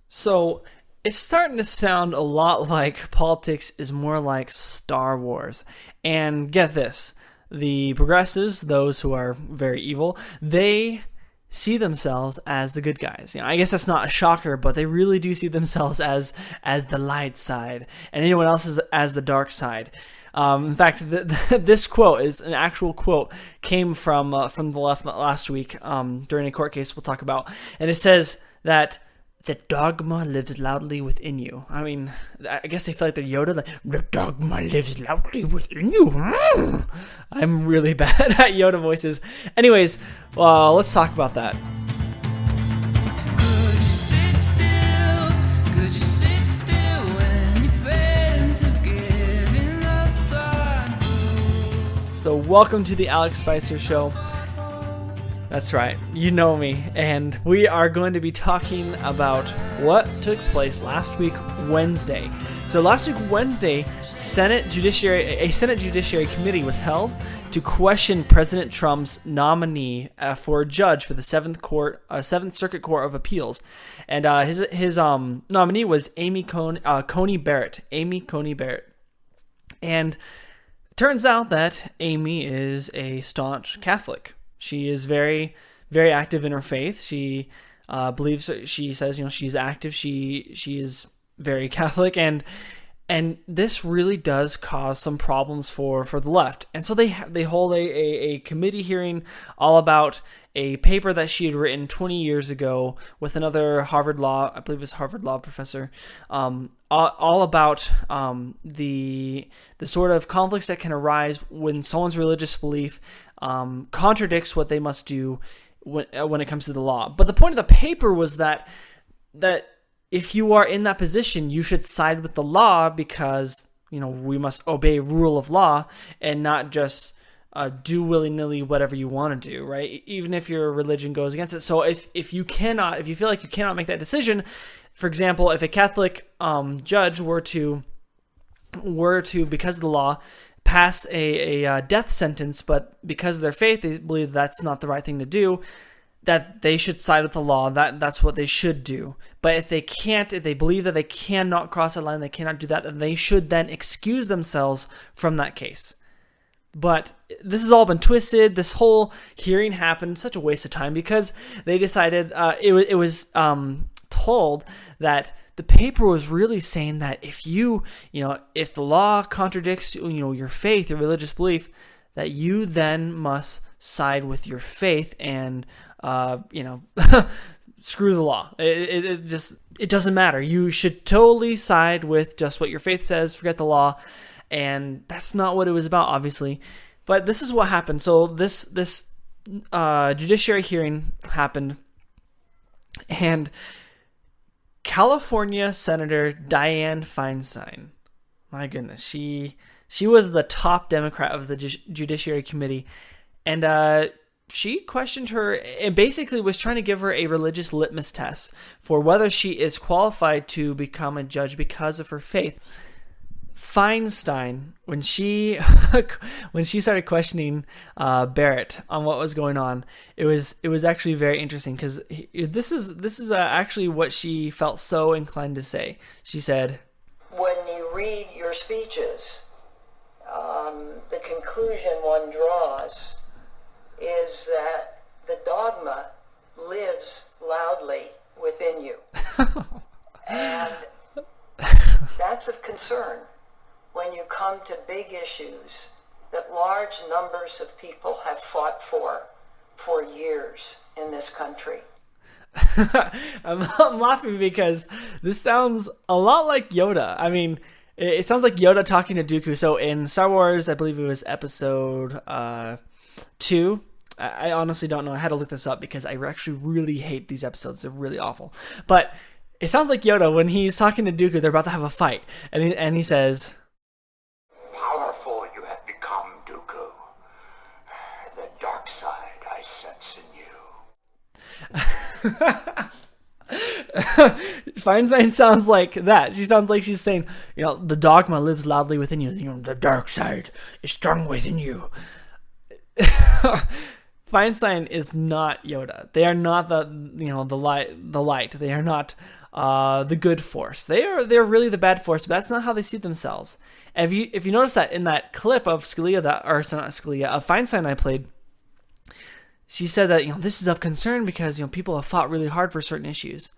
So it's starting to sound a lot like politics is more like Star Wars. And get this, the progressives, those who are very evil, they see themselves as the good guys. I guess that's not a shocker, but they really do see themselves as the light side, and anyone else as the dark side. In fact, this quote is an actual quote, came from the left last week during a court case we'll talk about, and it says that the dogma lives loudly within you. I mean, I guess they feel like they're Yoda. Like, the dogma lives loudly within you. I'm really bad at Yoda voices. Anyways, let's talk about that. So welcome to the Alex Spicer Show. That's right, you know me, and we are going to be talking about what took place last week, Wednesday. So last week, Wednesday, a Senate Judiciary Committee was held to question President Trump's nominee for a judge for the Seventh Circuit Court of Appeals, and his nominee was Amy Coney Barrett. And turns out that Amy is a staunch Catholic. She is very, very active in her faith. She believes, she says, she's active. She is very Catholic, and this really does cause some problems for the left. And so they hold a committee hearing all about a paper that she had written 20 years ago with another Harvard Law professor, all about the sort of conflicts that can arise when someone's religious belief contradicts what they must do when it comes to the law. But the point of the paper was that if you are in that position, you should side with the law because, we must obey rule of law and not just do willy-nilly whatever you want to do, right? Even if your religion goes against it. So if you feel like you cannot make that decision, for example, if a Catholic judge were to, because of the law, pass a death sentence, but because of their faith, they believe that's not the right thing to do, that they should side with the law. That's what they should do. But if they believe that they cannot cross that line, they cannot do that, then they should then excuse themselves from that case. But this has all been twisted. This whole hearing happened, such a waste of time, because they decided it was told that the paper was really saying that if if the law contradicts your faith, your religious belief, that you then must side with your faith and screw the law. It doesn't matter. You should totally side with just what your faith says, forget the law. And that's not what it was about, obviously. But this is what happened. So this judiciary hearing happened, and California Senator Dianne Feinstein, my goodness, she was the top Democrat of the Judiciary Committee, and she questioned her and basically was trying to give her a religious litmus test for whether she is qualified to become a judge because of her faith. Feinstein, when she started questioning Barrett on what was going on, it was actually very interesting, because this is actually what she felt so inclined to say. She said, "When you read your speeches, the conclusion one draws is that the dogma lives loudly within you, and that's of concern when you come to big issues that large numbers of people have fought for years in this country." I'm laughing because this sounds a lot like Yoda. I mean, it sounds like Yoda talking to Dooku. So in Star Wars, I believe it was episode 2. I honestly don't know. I had to look this up because I actually really hate these episodes. They're really awful. But it sounds like Yoda when he's talking to Dooku. They're about to have a fight, and he says, "Powerful you have become, Dooku. The dark side I sense in you." Feinstein sounds like that. She sounds like she's saying, the dogma lives loudly within you. The dark side is strong within you. Feinstein is not Yoda. They are not the light. They are not the good force. They're really the bad force, but that's not how they see themselves. And if you notice that in that clip of Feinstein I played, she said that this is of concern because people have fought really hard for certain issues.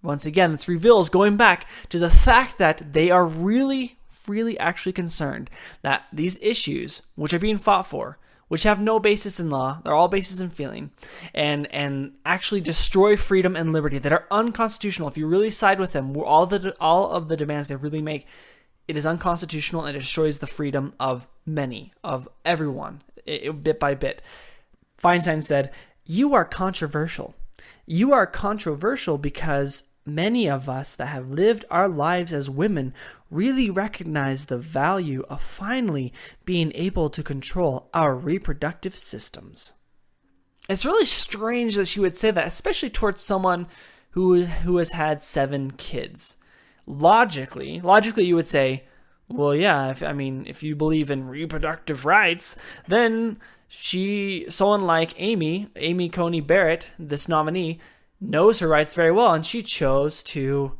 Once again, this reveals going back to the fact that they are really actually concerned that these issues, which are being fought for, which have no basis in law, they're all basis in feeling, and actually destroy freedom and liberty, that are unconstitutional. If you really side with them, all of the demands they really make, it is unconstitutional and it destroys the freedom of many, of everyone, bit by bit. Feinstein said, "You are controversial. You are controversial because many of us that have lived our lives as women really recognize the value of finally being able to control our reproductive systems." It's really strange that she would say that, especially towards someone who has had 7 kids. Logically, you would say, well, yeah, if you believe in reproductive rights, then someone like Amy Coney Barrett, this nominee, knows her rights very well, and she chose to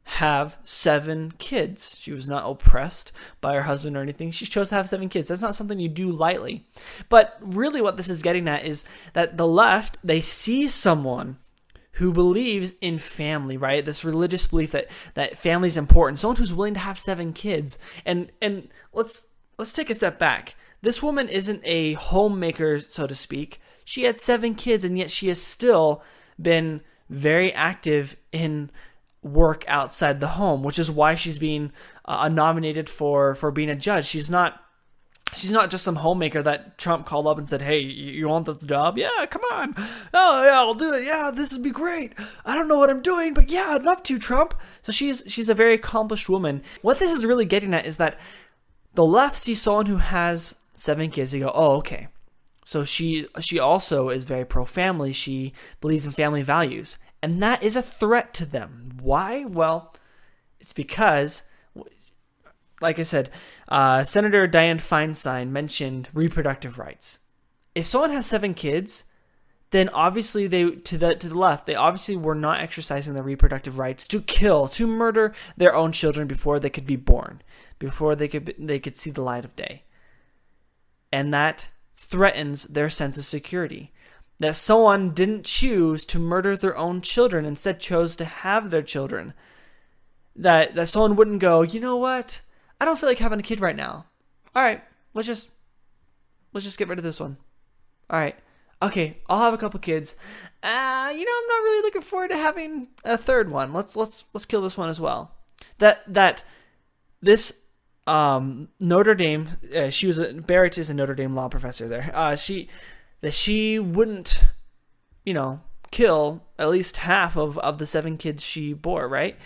have 7 kids. She was not oppressed by her husband or anything. She chose to have 7 kids. That's not something you do lightly. But really what this is getting at is that the left, they see someone who believes in family, right? This religious belief that family is important. Someone who's willing to have 7 kids. And let's take a step back. This woman isn't a homemaker, so to speak. She had 7 kids, and yet she has still been very active in work outside the home, which is why she's being nominated for being a judge. She's not just some homemaker that Trump called up and said, "Hey, you want this job? Yeah, come on. Oh yeah, I'll do it. Yeah, this would be great. I don't know what I'm doing, but yeah, I'd love to, Trump." So she's a very accomplished woman. What this is really getting at is that the left sees someone who has 7 kids. They go, "Oh, okay. So she also is very pro-family. She believes in family values." And that is a threat to them. Why? Well, it's because, like I said, Senator Dianne Feinstein mentioned reproductive rights. If someone has 7 kids, then obviously to the left, they obviously were not exercising their reproductive rights to murder their own children before they could be born, before they could see the light of day. And that threatens their sense of security. That someone didn't choose to murder their own children, instead chose to have their children. That someone wouldn't go, "You know what? I don't feel like having a kid right now. All right, let's just get rid of this one. All right, okay, I'll have a couple kids. I'm not really looking forward to having a third one. Let's kill this one as well." That this Notre Dame, Barrett is a Notre Dame law professor there. She wouldn't, kill at least half of the 7 kids she bore, right?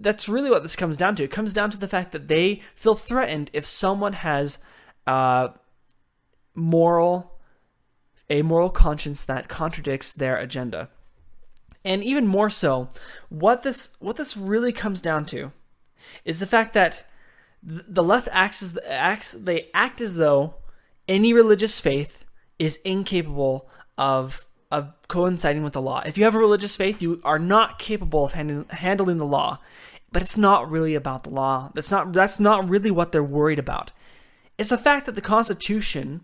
That's really what this comes down to. It comes down to the fact that they feel threatened if someone has a moral conscience that contradicts their agenda. And even more so, what this really comes down to is the fact that the left act as though any religious faith is incapable of coinciding with the law. If you have a religious faith, you are not capable of handling the law. But it's not really about the law. That's not really what they're worried about. It's the fact that the Constitution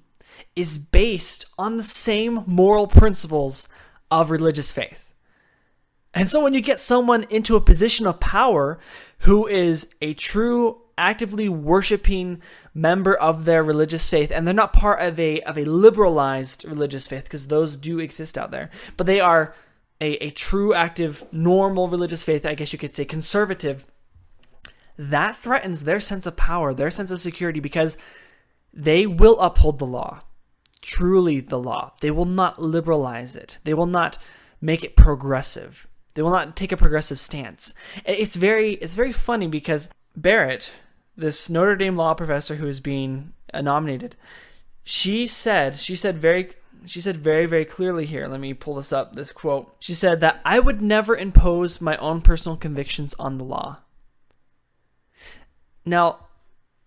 is based on the same moral principles of religious faith. And so when you get someone into a position of power who is a true actively worshiping member of their religious faith, and they're not part of a liberalized religious faith, because those do exist out there, but they are a true active normal religious faith, I guess you could say conservative, that threatens their sense of power, their sense of security, because they will uphold the law, truly the law. They will not liberalize it. They will not make it progressive. They will not take a progressive stance. It's very funny because Barrett, this Notre Dame law professor who is being nominated, she said very, very clearly here. Let me pull this up, this quote. She said that I would never impose my own personal convictions on the law. Now,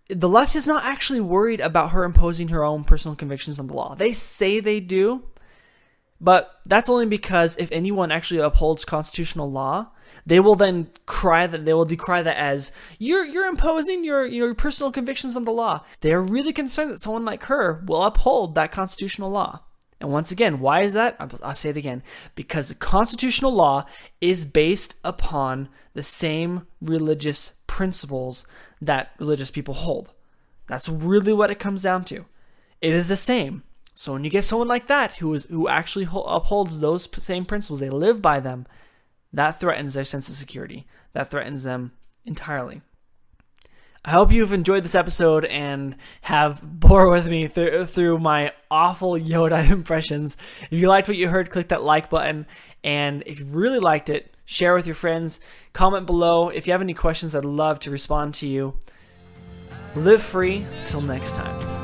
the left is not actually worried about her imposing her own personal convictions on the law. They say they do, But that's only because if anyone actually upholds constitutional law, they will then decry that as you're imposing your personal convictions on the law. They are really concerned that someone like her will uphold that constitutional law. And once again, why is that? I'll say it again. Because the constitutional law is based upon the same religious principles that religious people hold. That's really what it comes down to. It is the same. So when you get someone like that who actually upholds those same principles, they live by them, that threatens their sense of security. That threatens them entirely. I hope you've enjoyed this episode and have bore with me through my awful Yoda impressions. If you liked what you heard, click that like button. And if you really liked it, share with your friends. Comment below. If you have any questions, I'd love to respond to you. Live free. Till next time.